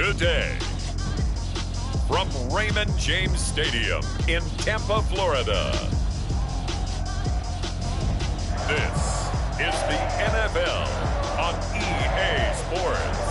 today. From Raymond James Stadium in Tampa, Florida. This is the NFL on EA Sports.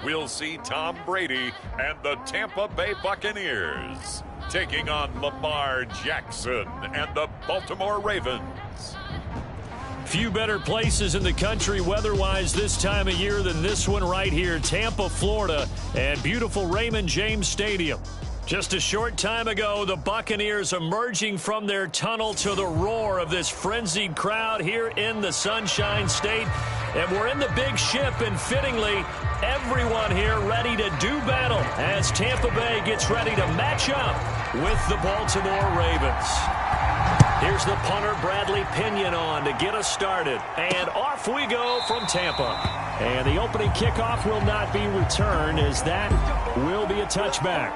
We'll see Tom Brady and the Tampa Bay Buccaneers taking on Lamar Jackson and the Baltimore Ravens. Few better places in the country weather-wise this time of year than this one right here, Tampa, Florida, and beautiful Raymond James Stadium. Just a short time ago, the Buccaneers emerging from their tunnel to the roar of this frenzied crowd here in the Sunshine State. And we're in the big ship, and fittingly, everyone here ready to do battle as Tampa Bay gets ready to match up with the Baltimore Ravens. Here's the punter, Bradley Pinion, on to get us started. And off we go from Tampa. And the opening kickoff will not be returned, as that will be a touchback.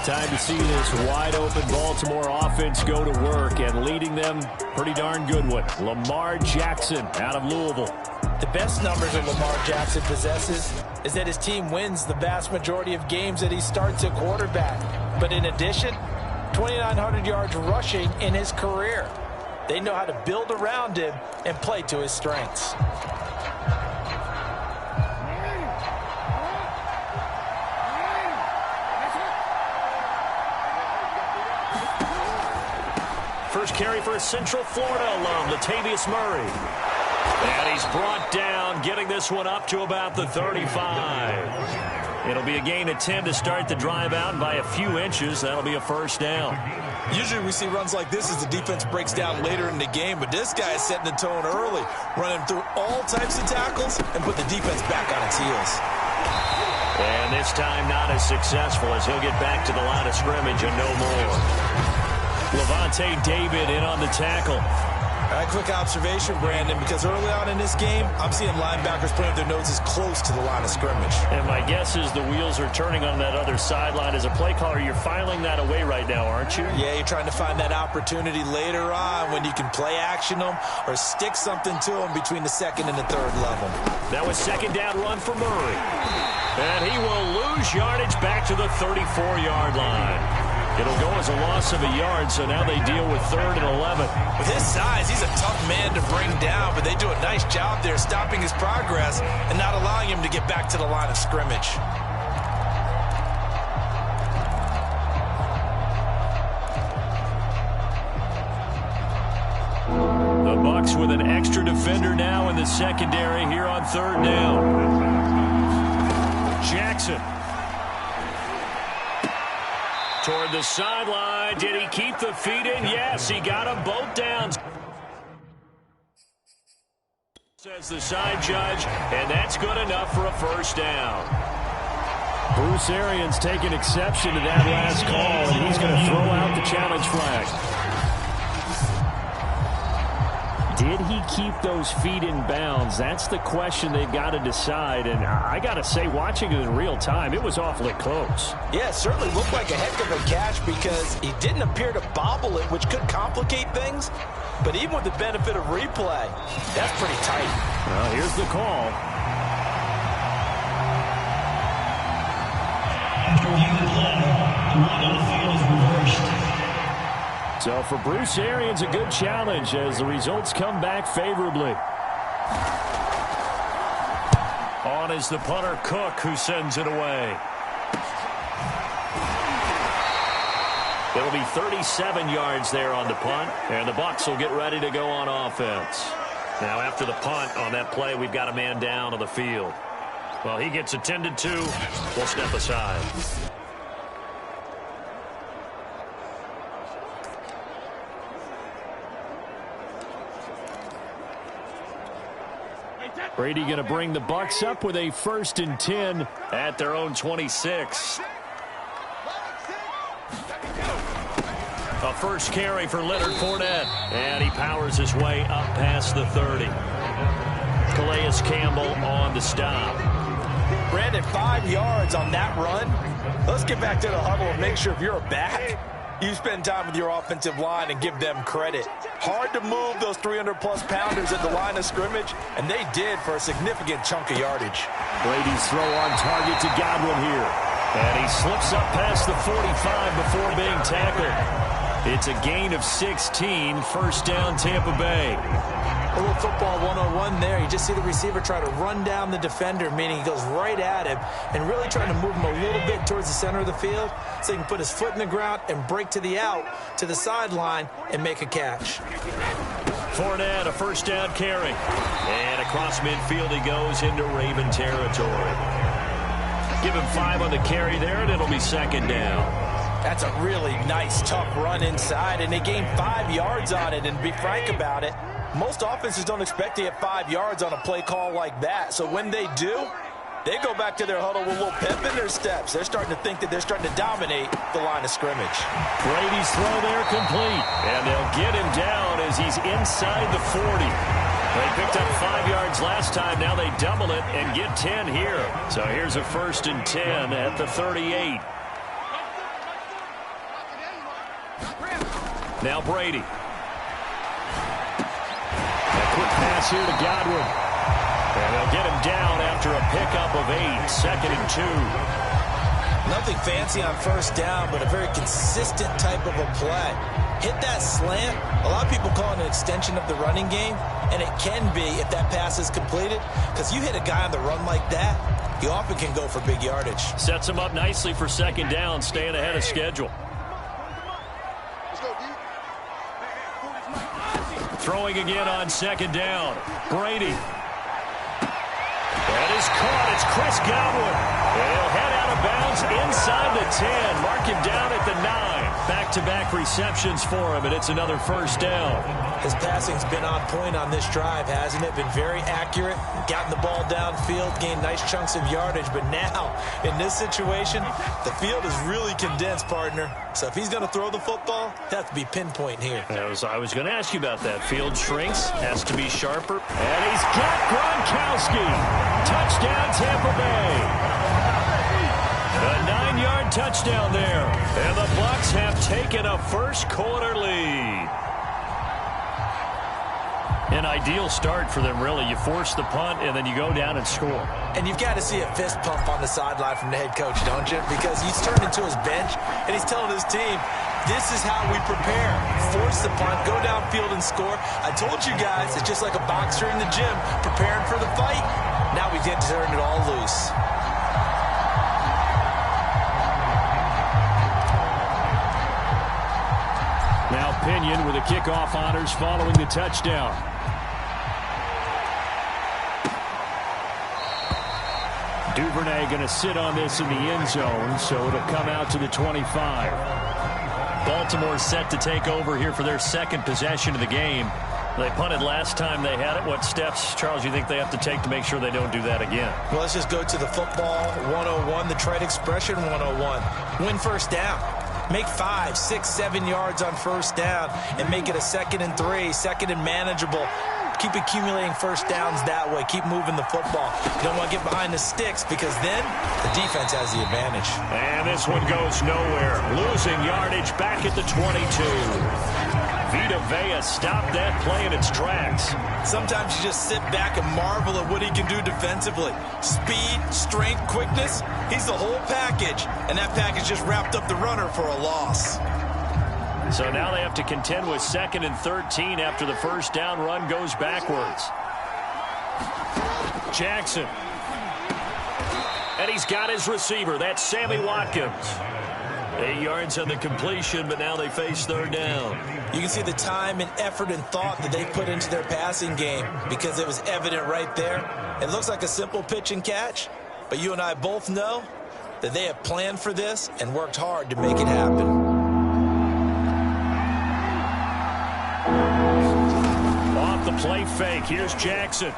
Time to see this wide-open Baltimore offense go to work, and leading them, pretty darn good one, Lamar Jackson out of Louisville. The best numbers that Lamar Jackson possesses is that his team wins the vast majority of games that he starts at quarterback. But in addition, 2,900 yards rushing in his career. They know how to build around him and play to his strengths. First carry for a Central Florida alum, Latavius Murray. And he's brought down, getting this one up to about the 35. It'll be a gain of 10 to start the drive out, and by a few inches, that'll be a first down. Usually we see runs like this as the defense breaks down later in the game, but this guy is setting the tone early, running through all types of tackles and put the defense back on its heels. And this time not as successful, as he'll get back to the line of scrimmage and no more. Levante David in on the tackle. All right, quick observation, Brandon, because early on in this game, I'm seeing linebackers putting their noses close to the line of scrimmage. And my guess is the wheels are turning on that other sideline. As a play caller, you're filing that away right now, aren't you? Yeah, you're trying to find that opportunity later on when you can play action them or stick something to them between the second and the third level. That was second down run for Murray. And he will lose yardage back to the 34-yard line. It'll go as a loss of a yard, so now they deal with 3rd and 11. With his size, he's a tough man to bring down, but they do a nice job there stopping his progress and not allowing him to get back to the line of scrimmage. The Bucs with an extra defender now in the secondary here on 3rd down. Jackson. Toward the sideline. Did he keep the feet in? Yes, he got them both down. Says the side judge, and that's good enough for a first down. Bruce Arians taking exception to that last call, and he's going to throw out the challenge flag. Did he keep those feet in bounds? That's the question they've got to decide. And I got to say, watching it in real time, it was awfully close. Yeah, it certainly looked like a heck of a catch because he didn't appear to bobble it, which could complicate things. But even with the benefit of replay, that's pretty tight. Well, here's the call. After reviewing the play, the run on the field is reversed. So for Bruce Arians, a good challenge as the results come back favorably. On is the punter, Cook, who sends it away. It'll be 37 yards there on the punt, and the Bucs will get ready to go on offense. Now after the punt on that play, we've got a man down on the field. Well, he gets attended to. We'll step aside. Brady going to bring the Bucs up with a 1st and 10 at their own 26. A first carry for Leonard Fournette. And he powers his way up past the 30. Calais Campbell on the stop. Brandon, 5 yards on that run. Let's get back to the huddle and make sure if you're a back, you spend time with your offensive line and give them credit. Hard to move those 300-plus pounders at the line of scrimmage, and they did for a significant chunk of yardage. Brady's throw on target to Godwin here. And he slips up past the 45 before being tackled. It's a gain of 16, first down Tampa Bay. A little football 101 there. You just see the receiver try to run down the defender, meaning he goes right at him and really trying to move him a little bit towards the center of the field so he can put his foot in the ground and break to the out, to the sideline, and make a catch. Fournette, a first down carry. And across midfield he goes into Raven territory. Give him 5 on the carry there, and it'll be second down. That's a really nice, tough run inside, and they gained 5 yards on it. And to be frank about it, most offenses don't expect to get 5 yards on a play call like that. So when they do, they go back to their huddle with a little pep in their steps. They're starting to think that they're starting to dominate the line of scrimmage. Brady's throw there complete. And they'll get him down as he's inside the 40. They picked up 5 yards last time. Now they double it and get 10 here. So here's a 1st and 10 at the 38. Now Brady. A quick pass here to Godwin. And they'll get him down after a pickup of 8. 2nd and 2. Nothing fancy on first down, but a very consistent type of a play. Hit that slant. A lot of people call it an extension of the running game, and it can be if that pass is completed, because you hit a guy on the run like that, he often can go for big yardage. Sets him up nicely for second down, staying ahead of schedule. Throwing again on second down. Brady. That is caught. It's Chris Godwin. And he'll head out of bounds inside the 10. Mark him down at the 9. Back-to-back receptions for him, and it's another first down. His passing's been on point on this drive, hasn't it? Been very accurate, gotten the ball downfield, gained nice chunks of yardage. But now, in this situation, the field is really condensed, partner. So if he's going to throw the football, that has to be pinpoint here. I was going to ask you about that. Field shrinks, has to be sharper. And he's got Gronkowski. Touchdown, Tampa Bay. A 9-yard touchdown there. And the Bucs have taken a first-quarter lead. An ideal start for them, really. You force the punt, and then you go down and score. And you've got to see a fist pump on the sideline from the head coach, don't you? Because he's turned into his bench, and he's telling his team, this is how we prepare. Force the punt, go downfield and score. I told you guys, it's just like a boxer in the gym preparing for the fight. Now we get to turn it all loose. Now Pinion with the kickoff honors following the touchdown. Duvernay going to sit on this in the end zone, so it'll come out to the 25. Baltimore set to take over here for their second possession of the game. They punted last time they had it. What steps, Charles, you think they have to take to make sure they don't do that again? Well, let's just go to the football 101, the trade expression 101. Win first down. Make 5, 6, 7 yards on first down and make it a 2nd and 3, 2nd and manageable. Keep accumulating first downs that way. Keep moving the football. You don't want to get behind the sticks because then the defense has the advantage. And this one goes nowhere. Losing yardage back at the 22. Vita Vea stopped that play in its tracks. Sometimes you just sit back and marvel at what he can do defensively. Speed, strength, quickness, he's the whole package. And that package just wrapped up the runner for a loss. So now they have to contend with 2nd and 13 after the first down run goes backwards. Jackson. And he's got his receiver. That's Sammy Watkins. 8 yards on the completion, but now they face third down. You can see the time and effort and thought that they put into their passing game because it was evident right there. It looks like a simple pitch and catch, but you and I both know that they have planned for this and worked hard to make it happen. Off the play fake, here's Jackson.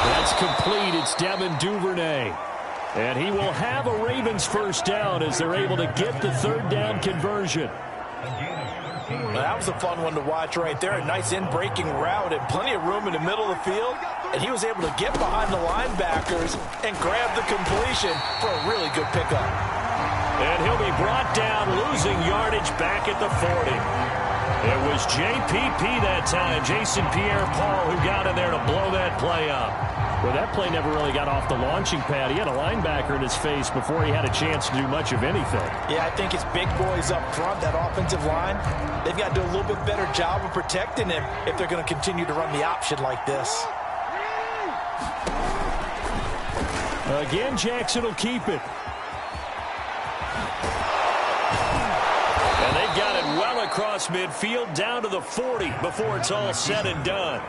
That's complete. It's Devin Duvernay. And he will have a Ravens first down as they're able to get the third down conversion. Well, that was a fun one to watch right there. A nice in-breaking route and plenty of room in the middle of the field. And he was able to get behind the linebackers and grab the completion for a really good pickup. And he'll be brought down, losing yardage back at the 40. It was JPP that time, Jason Pierre-Paul, who got in there to blow that play up. Well, that play never really got off the launching pad. He had a linebacker in his face before he had a chance to do much of anything. Yeah, I think it's big boys up front, that offensive line. They've got to do a little bit better job of protecting him if they're going to continue to run the option like this. Again, Jackson will keep it. And they've got it well across midfield down to the 40 before it's all said and done.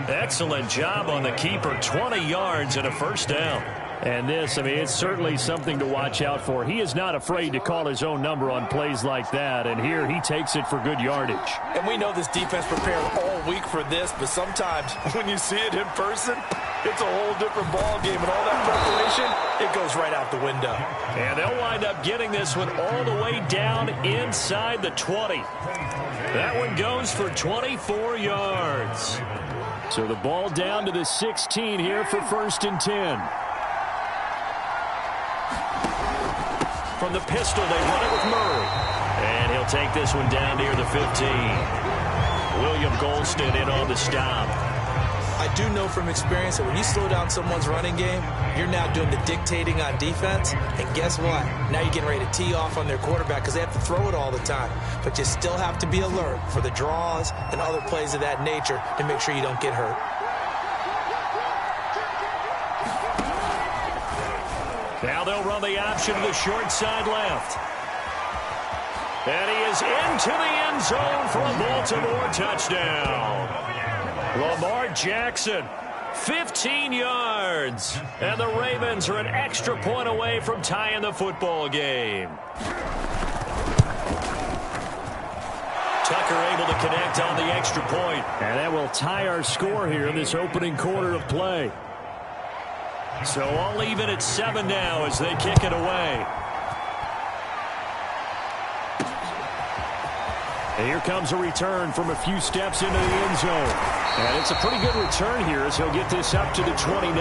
Excellent job on the keeper. 20 yards and a first down. And this, I mean, it's certainly something to watch out for. He is not afraid to call his own number on plays like that. And here he takes it for good yardage. And we know this defense prepared all week for this, but sometimes when you see it in person, it's a whole different ball game. And all that preparation, it goes right out the window. And they'll wind up getting this one all the way down inside the 20. That one goes for 24 yards. So the ball down to the 16 here for 1st and 10. From the pistol, they run it with Murray. And he'll take this one down near the 15. William Golston in on the stop. I do know from experience that when you slow down someone's running game, you're now doing the dictating on defense. And guess what? Now you're getting ready to tee off on their quarterback because they have to throw it all the time. But you still have to be alert for the draws and other plays of that nature to make sure you don't get hurt. Now they'll run the option to the short side left. And he is into the end zone for a Baltimore touchdown. Lamar Jackson, 15 yards. And the Ravens are an extra point away from tying the football game. Tucker able to connect on the extra point. And that will tie our score here in this opening quarter of play. So all even at 7 now as they kick it away. And here comes a return from a few steps into the end zone. And it's a pretty good return here as he'll get this up to the 29.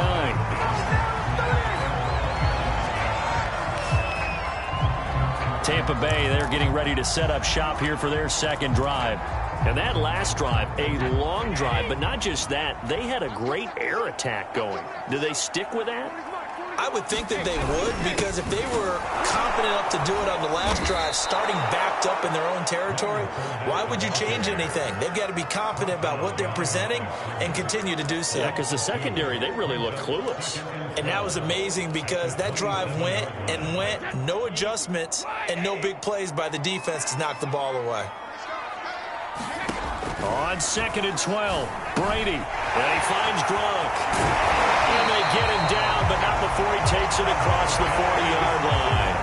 Tampa Bay, they're getting ready to set up shop here for their second drive. And that last drive, a long drive, but not just that, they had a great air attack going. Do they stick with that? I would think that they would, because if they were confident enough to do it on the last drive, starting backed up in their own territory, why would you change anything? They've got to be confident about what they're presenting and continue to do so. Yeah, because the secondary, they really look clueless. And that was amazing because that drive went and went, no adjustments and no big plays by the defense to knock the ball away. On 2nd and 12, Brady, and he finds Gronk. And they get him down, but not before he takes it across the 40-yard line.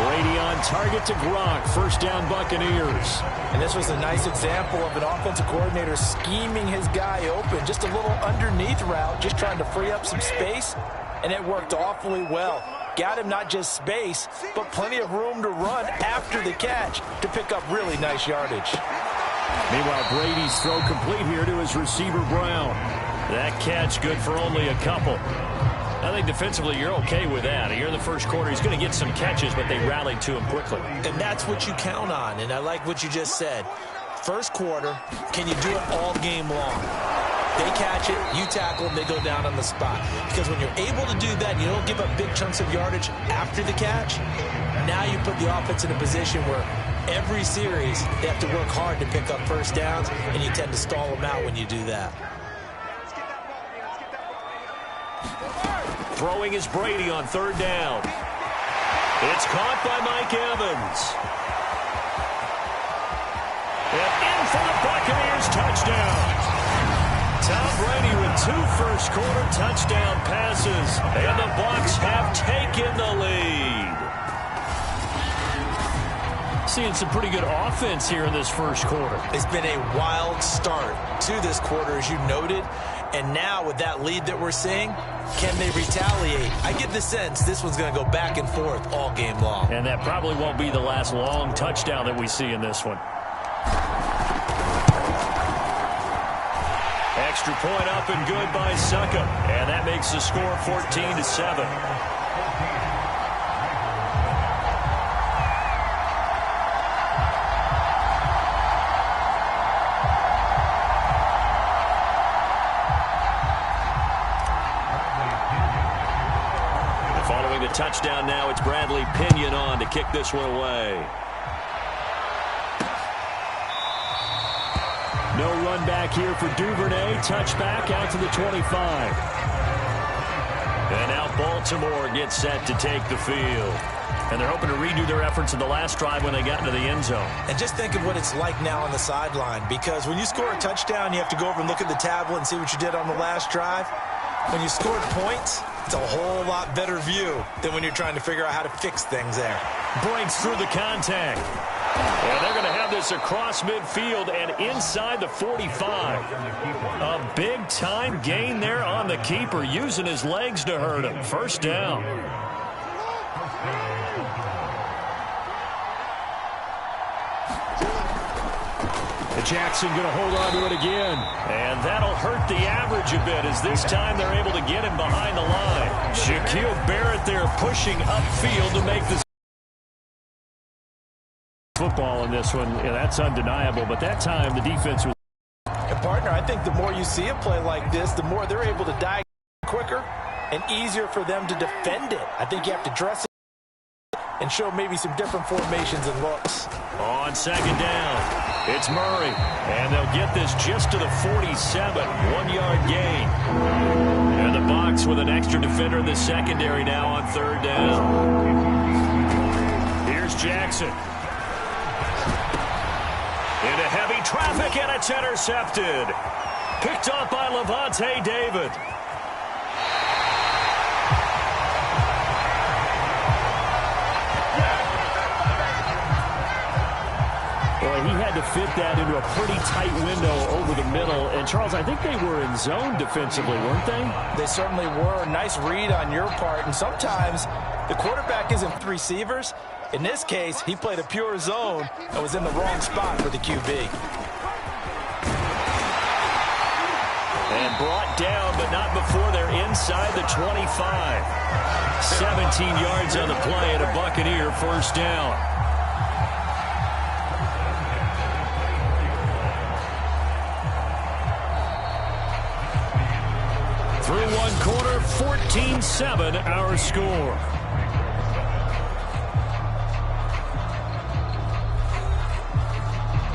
Brady on target to Gronk, first down Buccaneers. And this was a nice example of an offensive coordinator scheming his guy open. Just a little underneath route, just trying to free up some space, and it worked awfully well. Got him not just space, but plenty of room to run after the catch to pick up really nice yardage. Meanwhile, Brady's throw complete here to his receiver, Brown. That catch good for only a couple. I think defensively you're okay with that. Here in the first quarter, he's going to get some catches, but they rallied to him quickly. And that's what you count on, and I like what you just said. First quarter, can you do it all game long? They catch it, you tackle them, they go down on the spot. Because when you're able to do that and you don't give up big chunks of yardage after the catch, now you put the offense in a position where every series they have to work hard to pick up first downs, and you tend to stall them out when you do that. Throwing is Brady on 3rd down. It's caught by Mike Evans. And in for the Buccaneers touchdown. Tom Brady with 2 first-quarter touchdown passes, and the Bucs have taken the lead. Seeing some pretty good offense here in this first quarter. It's been a wild start to this quarter, as you noted. And now with that lead that we're seeing, can they retaliate? I get the sense this one's going to go back and forth all game long. And that probably won't be the last long touchdown that we see in this one. Extra point up and good by Suckup. And that makes the score 14-7. Following the touchdown now, it's Bradley Pinion on to kick this one away. No run back here for Duvernay. Touchback out to the 25. And now Baltimore gets set to take the field. And they're hoping to redo their efforts in the last drive when they got into the end zone. And just think of what it's like now on the sideline, because when you score a touchdown, you have to go over and look at the tablet and see what you did on the last drive. When you scored points, it's a whole lot better view than when you're trying to figure out how to fix things there. Breaks through the contact. And they're going to have this across midfield and inside the 45. A big-time gain there on the keeper, using his legs to hurt him. First down. Jackson going to hold on to it again. And that'll hurt the average a bit, as this time they're able to get him behind the line. Shaquille Barrett there pushing upfield to make this football in this one. Yeah, that's undeniable, but that time the defense was... And partner, I think the more you see a play like this, the more they're able to dive quicker and easier for them to defend it. I think you have to dress it and show maybe some different formations and looks. On second down, it's Murray, and they'll get this just to the 47, 1-yard gain. And the box with an extra defender in the secondary now on third down. Here's Jackson. Into heavy traffic, and it's intercepted. Picked up by Levante David. Boy, he had to fit that into a pretty tight window over the middle. And, Charles, I think they were in zone defensively, weren't they? They certainly were. Nice read on your part. And sometimes the quarterback isn't with receivers. In this case, he played a pure zone and was in the wrong spot for the QB. And brought down, but not before they're inside the 25. 17 yards on the play and a Buccaneer first down. Through one quarter, 14-7 our score.